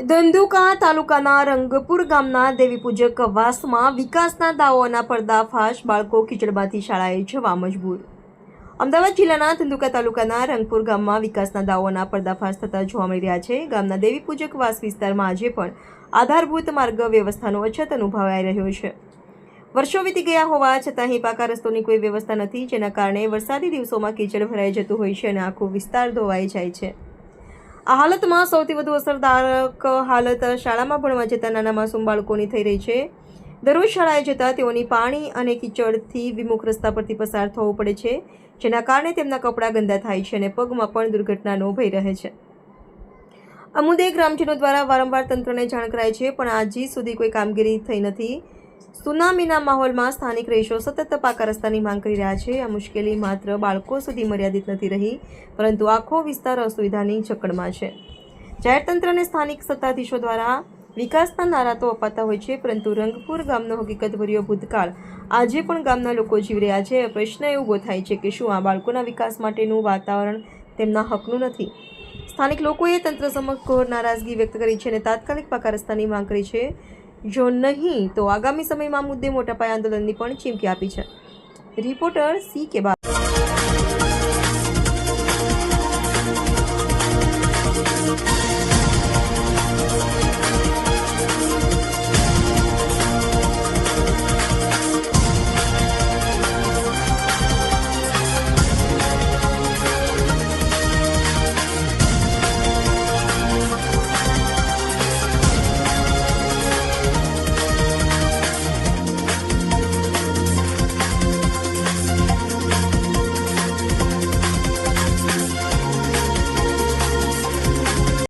ધંધુકા તાલુકાના રંગપુર ગામના દેવીપૂજક વાસમાં વિકાસના દાવાઓના પર્દાફાશ, બાળકો ખીચડમાંથી શાળાએ જવા મજબૂર. અમદાવાદ જિલ્લાના ધંધુકા તાલુકાના રંગપુર ગામમાં વિકાસના દાવાઓના પર્દાફાશ થતા જોવા મળી રહ્યા છે. ગામના દેવીપૂજક વાસ વિસ્તારમાં આજે પણ આધારભૂત માર્ગ વ્યવસ્થાનો અછત અનુભવાઈ રહ્યો છે. વર્ષો વીતી ગયા હોવા છતાં અહીં પાકા રસ્તોની કોઈ વ્યવસ્થા નથી, જેના કારણે વરસાદી દિવસોમાં કીચડ ભરાઈ જતું હોય છે અને આખો વિસ્તાર ધોવાઈ જાય છે. આ હાલતમાં સૌથી વધુ અસરદાયક હાલત શાળામાં ભણવા જતા નાના માસૂમ બાળકોની થઈ રહી છે. દરરોજ શાળાએ જતા તેઓની પાણી અને કીચડથી વિમુખ રસ્તા પરથી પસાર થવું પડે છે, જેના કારણે તેમના કપડાં ગંદા થાય છે અને પગમાં પણ દુર્ઘટનાનો ભય રહે છે. આ મુદ્દે ગ્રામજનો દ્વારા વારંવાર તંત્રને જાણ કરાય છે, પણ આજ સુધી કોઈ કામગીરી થઈ નથી. સુનામીના માહોલમાં સ્થાનિક રહીશો સતત પાકા રસ્તાની માંગ કરી રહ્યા છે. આ મુશ્કેલી માત્ર બાળકો સુધી મર્યાદિત નથી રહી, પરંતુ આખો વિસ્તાર અસુવિધાની જકડમાં છે. જાહેર તંત્ર અને સ્થાનિક સત્તાધીશો દ્વારા વિકાસના નારા તો અપાતા હોય છે, પરંતુ રંગપુર ગામનો હકીકતભર્યો ભૂતકાળ આજે પણ ગામના લોકો જીવી રહ્યા છે. પ્રશ્ન એ ઊભો થાય છે કે શું આ બાળકોના વિકાસ માટેનું વાતાવરણ તેમના હકનું નથી? સ્થાનિક લોકોએ તંત્ર સમક્ષ ઘોર નારાજગી વ્યક્ત કરી છે અને તાત્કાલિક પાકા રસ્તાની માંગ કરી છે. જો નહીં તો આગામી સમયમાં મુદ્દે મોટા પાયે આંદોલનની પણ ચીમકી આપી છે. રિપોર્ટર સી કે